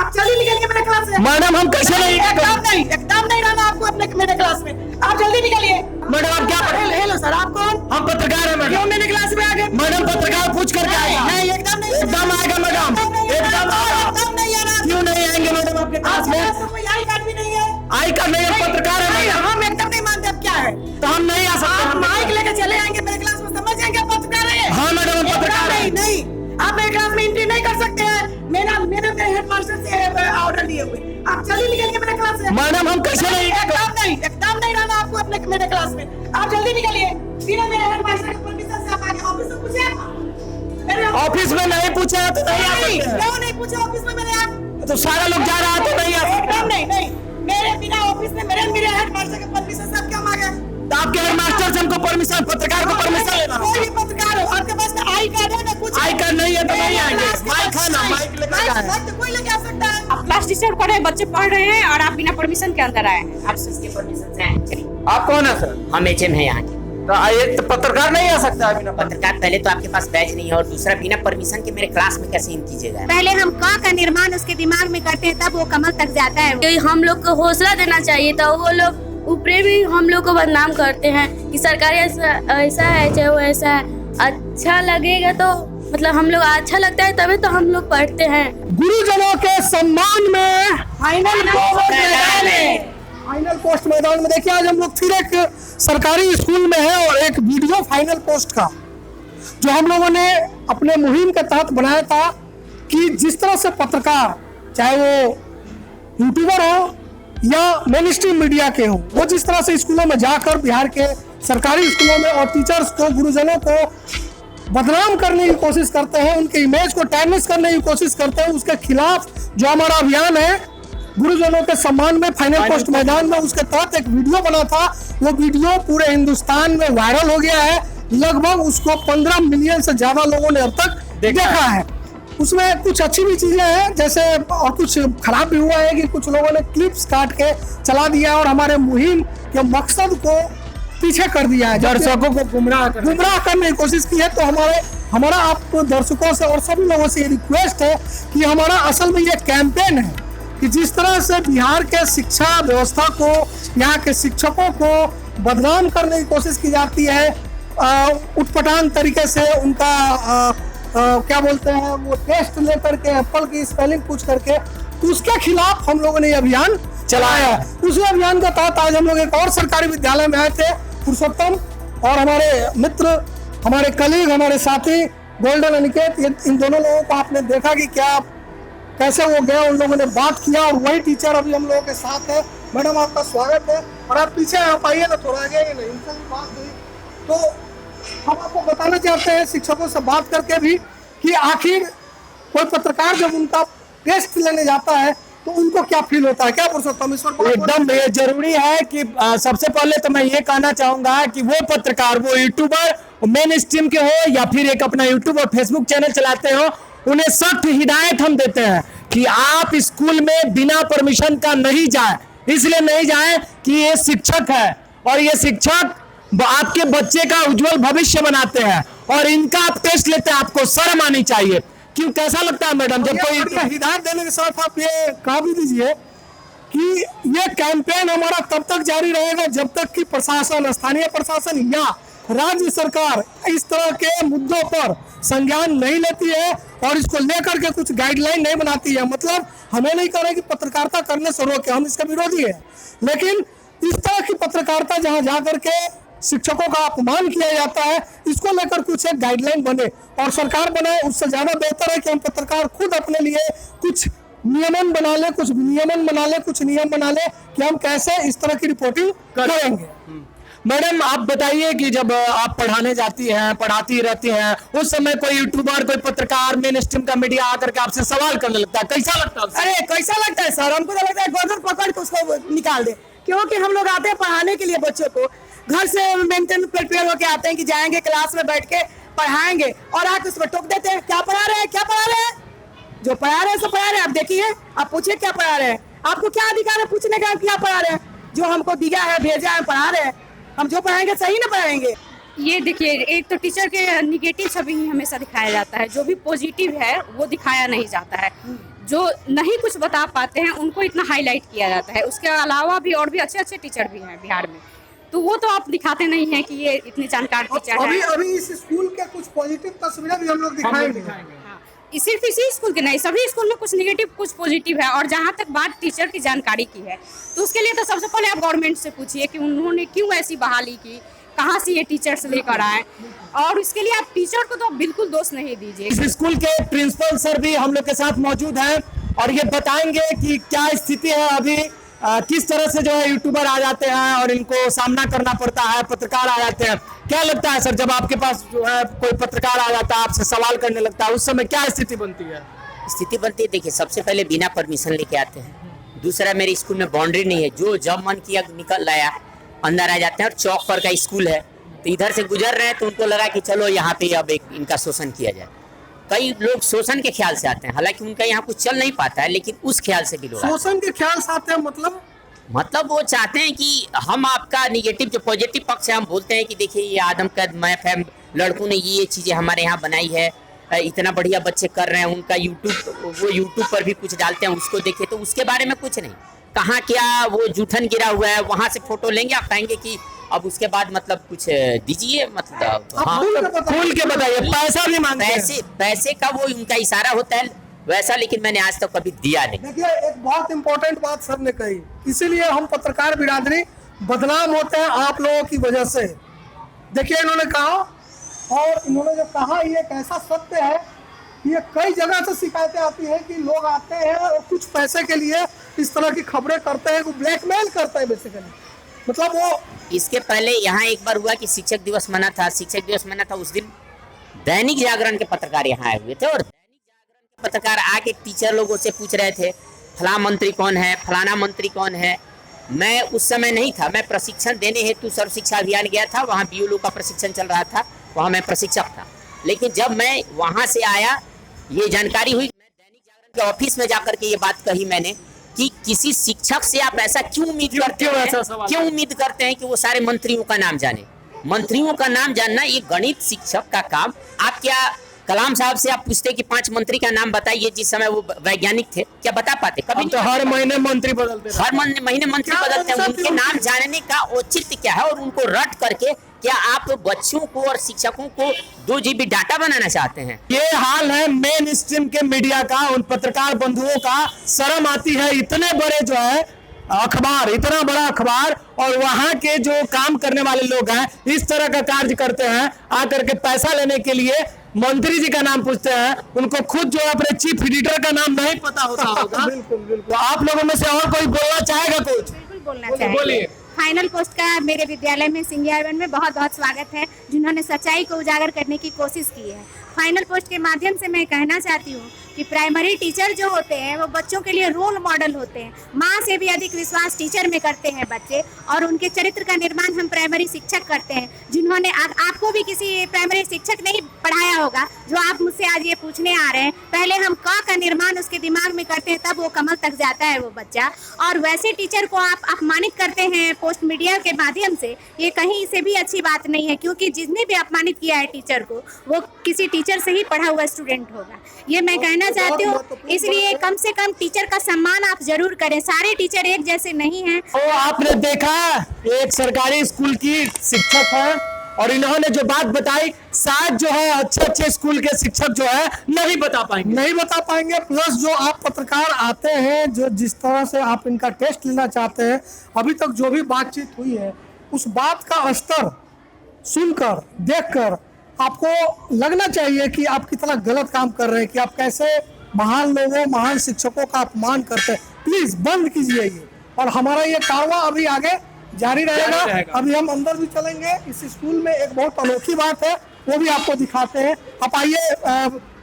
आप जल्दी निकलिए मेरे क्लास से। मैडम हम कैसे नहीं, एकदम नहीं रहना आपको अपने मेरे क्लास में। आप जल्दी निकलिए। मैडम आप क्या पढ़े? हेलो सर, आप कौन? हम पत्रकार हैं मैडम। क्यों मेरे क्लास में आ गए? मैडम पत्रकार पूछ करके आएगा। नहीं, एकदम नहीं, एकदम आएगा मैडम, एकदम आएगा। एकदम नहीं आना। क्यों नहीं आएंगे मैडम आपके क्लास में? कोई आई कार्ड भी नहीं है। आई कार्ड नहीं, हम पत्रकार हैं मैडम। हम एकदम नहीं मानते। अब क्या है, तो हम नहीं आ सकते। आप माइक लेके चले आएंगे मेरे क्लास में, समझ जाएंगे आप पत्रकार हैं। हाँ मैडम हम पत्रकार हैं। नहीं, आप मेरे क्लास में एंट्री नहीं कर सकते हैं। मेरे हेडमास्टर से ऑर्डर दिए हुए। आप जल्दी निकलिए मेरे क्लास से। मैडम हम कैसे नहीं, एकदम नहीं रहना आपको अपने मेरे क्लास में। आप जल्दी निकलिए। बिना मेरे हेडमास्टर के परमिशन से आप आगे ऑफिस में पूछे। ऑफिस में नहीं पूछा है तो नहीं आ सकते। क्यों नहीं पूछा ऑफिस में मैंने? आप तो सारा लोग जा रहा है तो नहीं आ सकते। एकदम नहीं, मेरे बिना ऑफिस में मेरे हेडमास्टर के परमिशन से आप क्यों मांगे? तो आपके हेडमास्टर से हमको परमिशन, पत्रकार को परमिशन लेना। कोई भी पत्रकार हो, आपके पास आई कार्ड है ना? कुछ आई कार्ड नहीं है तो नहीं आएंगे। माइक है ना, माइक लेकर आए। माइक तो कोई लेके आ सकता है। आप क्लास टीचर पढ़ रहे हैं, बच्चे पढ़ रहे हैं और आप बिना परमिशन के अंदर आए हैं। आप उसके परमिशन से आए हैं। आप कौन है सर? हम एचएम है यहाँ के। तो एक तो पत्रकार नहीं आ सकता है बिना पत्रकार पहले तो आपके पास बैच नहीं है और दूसरा बिना परमिशन के मेरे क्लास में कैसे इन कीजिएगा। पहले हम क का निर्माण उसके दिमाग में करते हैं, तब वो कमल तक जाता है। तो हम लोग को हौसला देना चाहिए था। वो लोग ऊपरे भी हम लोग को बदनाम करते हैं कि सरकारी ऐसा है, चाहे वो ऐसा है। अच्छा लगेगा तो मतलब हम लोग अच्छा लगता है तभी तो हम लोग पढ़ते हैं। गुरुजनों के सम्मान में फाइनल पोस्ट मैदान में देखिए, आज हम लोग फिर एक सरकारी स्कूल में है और एक वीडियो फाइनल पोस्ट का जो हम लोगों ने अपने मुहिम के तहत बनाया था कि जिस तरह से पत्रकार, चाहे वो यूट्यूबर हो या मेन स्ट्रीम मीडिया के हो, वो जिस तरह से स्कूलों में जाकर बिहार के सरकारी स्कूलों में और टीचर्स को, गुरुजनों को बदनाम करने की कोशिश करते हैं, उनके इमेज को टैनिश करने की कोशिश करते हैं, उसके खिलाफ जो हमारा अभियान है गुरुजनों के सम्मान में फाइनल पोस्ट मैदान में, उसके तहत एक वीडियो बना था। वो वीडियो पूरे हिंदुस्तान में वायरल हो गया है। लगभग उसको 15 मिलियन से ज्यादा लोगों ने अब तक देखा है। उसमें कुछ अच्छी भी चीजें हैं जैसे, और कुछ खराब भी हुआ है कि कुछ लोगों ने क्लिप्स काट के चला दिया और हमारे मुहिम के मकसद को पीछे कर दिया है, दर्शकों को गुमराह करने की कोशिश की है। तो हमारा आप दर्शकों से और सभी लोगों से ये रिक्वेस्ट है कि हमारा असल में ये कैंपेन है कि जिस तरह से बिहार के शिक्षा व्यवस्था को, यहाँ के शिक्षकों को बदनाम करने की कोशिश की जाती है, उटपटांग तरीके से उनका क्या बोलते हैं वो टेस्ट लेकर के, एप्पल की स्पेलिंग पूछ करके, तो उसके खिलाफ हम लोगों ने ये अभियान चलाया। उसी अभियान का तहत आज हम लोग एक और सरकारी विद्यालय में आए थे, पुरुषोत्तम और हमारे मित्र, हमारे कलीग, हमारे साथी गोल्डन अनिकेत, इन दोनों लोगों को आपने देखा कि क्या कैसे वो गया, उन लोगों ने बात किया और वही टीचर अभी हम लोगों के साथ है। मैडम आपका स्वागत है और आप पीछे आप आइए ना, थोड़ा आगे आइए ना, इनसे भी बात हुई। तो हम आपको बताना चाहते हैं शिक्षकों से बात करके भी कि आखिर कोई पत्रकार जब उनका टेस्ट लेने जाता है तो उनको क्या फील होता है। क्या पुरुषोत्तम इस पर एकदम ये जरूरी है कि सबसे पहले तो मैं ये कहना चाहूंगा कि वो पत्रकार, वो यूट्यूबर मेन स्ट्रीम के हो या फिर एक अपना यूट्यूब और फेसबुक चैनल चलाते हो, उन्हें सख्त हिदायत हम देते हैं कि आप स्कूल में बिना परमिशन का नहीं जाए। इसलिए नहीं जाए कि ये शिक्षक है और ये शिक्षक आपके बच्चे का उज्जवल भविष्य बनाते हैं और इनका आप टेस्ट लेते हैं, आपको शर्म आनी चाहिए। क्यों, कैसा लगता है मैडम जब कोई हिदायत देने के साथ आप ये कह भी दीजिए कि ये कैंपेन हमारा तब तक जारी रहेगा जब तक कि प्रशासन, स्थानीय प्रशासन या राज्य सरकार इस तरह के मुद्दों पर संज्ञान नहीं लेती है और इसको लेकर के कुछ गाइडलाइन नहीं बनाती है। मतलब हमें नहीं कह रहे कि पत्रकारिता करने से रोके, हम इसका विरोधी है, लेकिन इस तरह की पत्रकारिता जहां जाकर के शिक्षकों का अपमान किया जाता है, इसको लेकर कुछ एक गाइडलाइन बने और सरकार बनाए। उससे ज्यादा बेहतर है कि हम पत्रकार खुद अपने लिए कुछ नियमन बना ले, कुछ विनियमन बना ले, कुछ नियम बना ले कि हम कैसे इस तरह की रिपोर्टिंग करेंगे। मैडम आप बताइए कि जब आप पढ़ाने जाती हैं, पढ़ाती रहती हैं, उस समय कोई यूट्यूबर, कोई पत्रकार, मेन स्ट्रीम का मीडिया आकर के आपसे सवाल करने लगता है, कैसा लगता है? अरे कैसा लगता है सर, हमको तो लगता है गर्दन पकड़ के उसको निकाल दे, क्योंकि हम लोग आते हैं पढ़ाने के लिए बच्चों को, घर से मेंटेन प्रिपेयर होके आते हैं कि जाएंगे क्लास में बैठ के पढ़ाएंगे और आके उसमें टोक देते हैं क्या पढ़ा रहे हैं, क्या पढ़ा रहे हैं, जो पढ़ा रहे हैं सो पढ़ा रहे हैं। आप देखिए, आप पूछिए क्या पढ़ा रहे हैं, आपको क्या अधिकार है पूछने का क्या पढ़ा रहे हैं? जो हमको दिया है, भेजा है, पढ़ा रहे हैं, हम जो पढ़ाएंगे सही ना पढ़ाएंगे। ये देखिए, एक तो टीचर के निगेटिव छवि ही हमेशा दिखाया जाता है, जो भी पॉजिटिव है वो दिखाया नहीं जाता है। जो नहीं कुछ बता पाते हैं उनको इतना हाईलाइट किया जाता है। उसके अलावा भी और भी अच्छे अच्छे टीचर भी हैं बिहार में, तो वो तो आप दिखाते नहीं हैं कि ये इतने जानकार टीचर अभी हैं। अभी इस स्कूल के कुछ पॉजिटिव तस्वीरें भी हम लोग दिखाएंगे। सिर्फ इसी स्कूल के नहीं, सभी स्कूल में कुछ निगेटिव कुछ पॉजिटिव है। और जहाँ तक बात टीचर की जानकारी की है, तो उसके लिए तो सबसे पहले आप गवर्नमेंट से पूछिए कि उन्होंने क्यों ऐसी बहाली की, कहाँ से ये टीचर्स लेकर आए, और इसके लिए आप टीचर को तो बिल्कुल दोष नहीं दीजिए। इस स्कूल के प्रिंसिपल सर भी हम लोग के साथ मौजूद हैं और ये बताएंगे कि क्या स्थिति है अभी, किस तरह से जो है यूट्यूबर आ जाते हैं और इनको सामना करना पड़ता है, पत्रकार आ जाते हैं। क्या लगता है सर, जब आपके पास जो है कोई पत्रकार आ जाता है, आपसे सवाल करने लगता है, उस समय क्या स्थिति बनती है? स्थिति बनती है, देखिए सबसे पहले बिना परमिशन लेके आते हैं। दूसरा, मेरे स्कूल में बाउंड्री नहीं है, जो जब मन किया निकल लाया अंदर आ जाते हैं। और चौक पर का स्कूल है, तो इधर से गुजर रहे हैं तो उनको लगा कि चलो यहाँ पे अब एक इनका शोषण किया जाए। कई लोग शोषण के ख्याल से आते हैं, हालांकि उनका यहाँ कुछ चल नहीं पाता है, लेकिन उस ख्याल से भी लोग आते हैं। शोषण के ख्याल से आते हैं, मतलब वो चाहते हैं कि हम आपका निगेटिव जो पॉजिटिव पक्ष है हम बोलते हैं कि देखिए ये आदमकद मैप है, लड़कों ने ये चीज़ें हमारे यहाँ बनाई है, इतना बढ़िया बच्चे कर रहे हैं, उनका यूट्यूब पर भी कुछ डालते हैं, उसको देखिए। तो उसके बारे में कुछ नहीं, कहाँ क्या वो जूठन गिरा हुआ है, वहाँ से फोटो लेंगे, आप कहेंगे कि अब उसके बाद मतलब कुछ दीजिए, मतलब हाँ फूल के बताइए, पैसा भी मांगते हैं। पैसे का वो उनका इशारा होता है वैसा, लेकिन मैंने आज तक कभी दिया नहीं। देखिए एक बहुत इंपॉर्टेंट बात सर ने कही, इसीलिए हम पत्रकार बिरादरी बदनाम होते हैं आप लोगों की वजह से। देखिए इन्होंने कहा, और इन्होंने जो कहा ये एक ऐसा सत्य है, ये कई जगह से शिकायतें आती हैं कि लोग आते हैं और कुछ पैसे के लिए इस तरह की खबरें करते हैं, वो ब्लैकमेल करते हैं बेसिकली। मतलब वो इसके पहले यहाँ एक बार हुआ कि शिक्षक दिवस मना था, उस दिन दैनिक जागरण के पत्रकार यहाँ आए हुए थे, और दैनिक जागरण के पत्रकार आके टीचर लोगों से पूछ रहे थे फलाना मंत्री कौन है, फलाना मंत्री कौन है। मैं उस समय नहीं था, मैं प्रशिक्षण देने हेतु सर्व शिक्षा अभियान गया था, वहाँ BLO का प्रशिक्षण चल रहा था, वहाँ मैं प्रशिक्षक था। लेकिन जब मैं वहाँ से आया, ये जानकारी हुई, मैं दैनिक जागरण के ऑफिस में जाकर के ये बात कही मैंने कि किसी शिक्षक से आप ऐसा क्यों उम्मीद करते हैं कि वो सारे मंत्रियों का नाम जाने। मंत्रियों का नाम जानना ये गणित शिक्षक का काम। आप क्या कलाम साहब से आप पूछते कि 5 मंत्री का नाम बताइए जिस समय वो वैज्ञानिक थे, क्या बता पाते? कभी तो हर महीने मंत्री बदलते हैं, हर महीने मंत्री बदलते हैं। उनके नाम जानने का औचित्य क्या है, और उनको रट करके क्या आप बच्चों को और शिक्षकों को 2 GB डाटा बनाना चाहते हैं? ये हाल है मेन स्ट्रीम के मीडिया का, उन पत्रकार बंधुओं का। शर्म आती है, इतने बड़े जो है अखबार, इतना बड़ा अखबार, और वहाँ के जो काम करने वाले लोग हैं इस तरह का कार्य करते हैं, आकर के पैसा लेने के लिए मंत्री जी का नाम पूछते हैं। उनको खुद जो अपने चीफ एडिटर का नाम नहीं पता होता होगा। बिल्कुल। तो आप लोगों में से और कोई बोलना चाहेगा कुछ? बिल्कुल बोलना चाहिए। बोलिए। फाइनल पोस्ट का मेरे विद्यालय में सिंगियारवन में बहुत बहुत स्वागत है, जिन्होंने सच्चाई को उजागर करने की कोशिश की है। फाइनल पोस्ट के माध्यम से मैं कहना चाहती हूँ कि प्राइमरी टीचर जो होते हैं वो बच्चों के लिए रोल मॉडल होते हैं। माँ से भी अधिक विश्वास टीचर में करते हैं बच्चे, और उनके चरित्र का निर्माण हम प्राइमरी शिक्षक करते हैं, जिन्होंने आपको भी किसी प्राइमरी शिक्षक नहीं पढ़ाया होगा जो आप मुझसे आज ये पूछने आ रहे हैं। पहले हम का निर्माण उसके दिमाग में करते हैं, तब वो कमल तक जाता है वो बच्चा। और वैसे टीचर को आप अपमानित करते हैं पोस्ट मीडिया के माध्यम से, ये कहीं से भी अच्छी बात नहीं है, क्योंकि जिसने भी अपमानित किया है टीचर को वो किसी टीचर से ही पढ़ा हुआ स्टूडेंट होगा। ये मैं कहना चाहती हूँ। इसलिए कम से कम टीचर का सम्मान आप जरूर करें। सारे टीचर एक जैसे नहीं हैं। तो आपने देखा, एक सरकारी स्कूल की शिक्षक है और इन्होंने जो बात बताई, शायद जो है अच्छे स्कूल के शिक्षक जो है नहीं बता पाएंगे। प्लस जो आप पत्रकार आते हैं, जो जिस तरह से आप इनका टेस्ट लेना चाहते हैं, अभी तक जो भी बातचीत हुई है उस बात का स्तर सुनकर, देखकर आपको लगना चाहिए कि आप कितना गलत काम कर रहे हैं, कि आप कैसे महान लोगों, महान शिक्षकों का अपमान करते हैं। प्लीज बंद कीजिए ये, और हमारा ये कारवां अभी आगे जारी रहेगा। अभी हम अंदर भी चलेंगे। इस स्कूल में एक बहुत अनोखी बात है, वो भी आपको दिखाते हैं। आप आइए,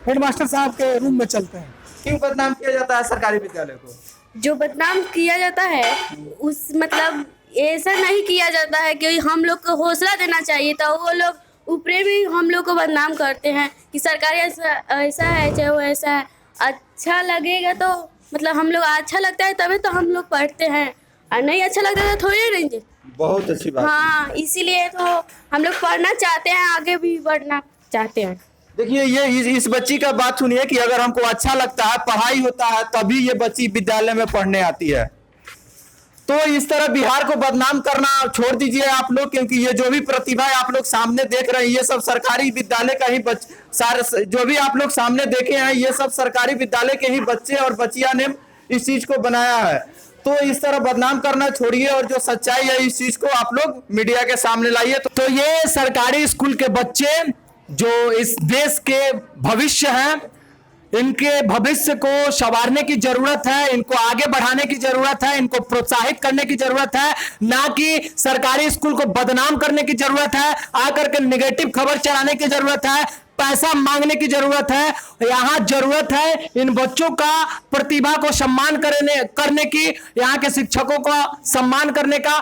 हेडमास्टर साहब के रूम में चलते हैं। क्यों बदनाम किया जाता है सरकारी विद्यालय को? जो बदनाम किया जाता है उस मतलब ऐसा नहीं किया जाता है कि हम लोग को हौसला देना चाहिए, तो वो लोग ऊपरे भी हम लोग को बदनाम करते हैं कि सरकारी ऐसा है, चाहे वो ऐसा है। अच्छा लगेगा तो मतलब हम लोग अच्छा लगता है तभी तो हम लोग पढ़ते हैं, और नहीं अच्छा लगता है तो थोड़ी रहेंगे। बहुत अच्छी बात। हाँ, इसीलिए तो हम लोग पढ़ना चाहते हैं, आगे भी बढ़ना चाहते हैं। देखिए ये इस बच्ची का बात सुनिए कि अगर हमको अच्छा लगता है, पढ़ाई होता है, तभी ये बच्ची विद्यालय में पढ़ने आती है। तो इस तरह बिहार को बदनाम करना छोड़ दीजिए आप लोग, क्योंकि ये जो भी प्रतिभा आप लोग सामने देख रहे हैं ये सब सरकारी विद्यालय का ही सारे जो भी आप लोग सामने देखे हैं ये सब सरकारी विद्यालय के ही बच्चे और बच्चियां ने इस चीज को बनाया है। तो इस तरह बदनाम करना छोड़िए और जो सच्चाई है इस चीज को आप लोग मीडिया के सामने लाइए। तो ये सरकारी स्कूल के बच्चे जो इस देश के भविष्य हैं, इनके भविष्य को संवारने की जरूरत है, इनको आगे बढ़ाने की जरूरत है, इनको प्रोत्साहित करने की जरूरत है, ना कि सरकारी स्कूल को बदनाम करने की जरूरत है, आकर के निगेटिव खबर चलाने की जरूरत है, पैसा मांगने की जरूरत है। यहाँ जरूरत है इन बच्चों का प्रतिभा को सम्मान करने की, यहाँ के शिक्षकों का सम्मान करने का।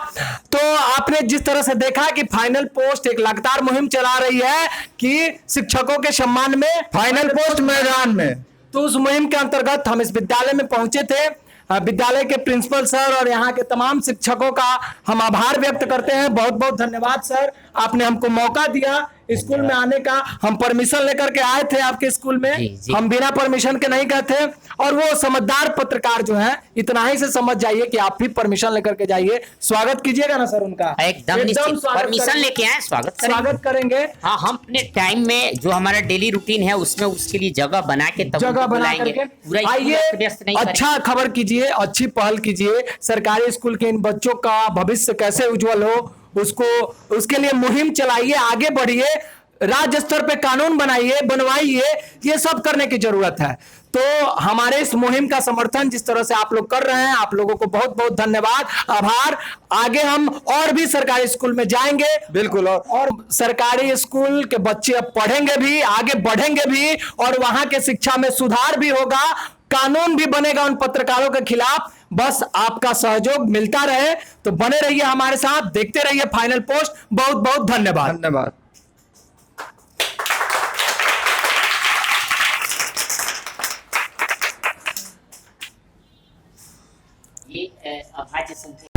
तो आपने जिस तरह से देखा कि फाइनल पोस्ट एक लगातार मुहिम चला रही है कि शिक्षकों के सम्मान में फाइनल पोस्ट मैदान में, तो उस मुहिम के अंतर्गत हम इस विद्यालय में पहुंचे थे। विद्यालय के प्रिंसिपल सर और यहाँ के तमाम शिक्षकों का हम आभार व्यक्त करते हैं। बहुत बहुत धन्यवाद सर, आपने हमको मौका दिया स्कूल में आने का। हम परमिशन लेकर के आए थे आपके स्कूल में, जी। हम बिना परमिशन के नहीं गए थे। और वो समझदार पत्रकार जो है, इतना ही से समझ जाइए कि आप भी परमिशन लेकर के जाइए। स्वागत कीजिएगा ना सर उनका? एकदम निश्चित, परमिशन लेके आए, स्वागत करेंगे। हाँ, हम अपने टाइम में जो हमारा डेली रूटीन है उसमें उसके लिए जगह बना के तब जगह उनको बना बुलाएंगे। करके पूरा आइए, व्यस्त नहीं अच्छा खबर कीजिए, अच्छी पहल कीजिए। सरकारी स्कूल के इन बच्चों का भविष्य कैसे उज्जवल हो उसके लिए मुहिम चलाइए, आगे बढ़िए, राज्य स्तर पे कानून बनवाइए, ये सब करने की जरूरत है। तो हमारे इस मुहिम का समर्थन जिस तरह से आप लोग कर रहे हैं, आप लोगों को बहुत बहुत धन्यवाद, आभार। आगे हम और भी सरकारी स्कूल में जाएंगे, बिल्कुल, और सरकारी स्कूल के बच्चे अब पढ़ेंगे भी, आगे बढ़ेंगे भी, और वहां के शिक्षा में सुधार भी होगा, कानून भी बनेगा उन पत्रकारों के खिलाफ। बस आपका सहयोग मिलता रहे। तो बने रहिए हमारे साथ, देखते रहिए फाइनल पोस्ट। बहुत बहुत धन्यवाद। धन्यवाद। ये अभाज्य संख्या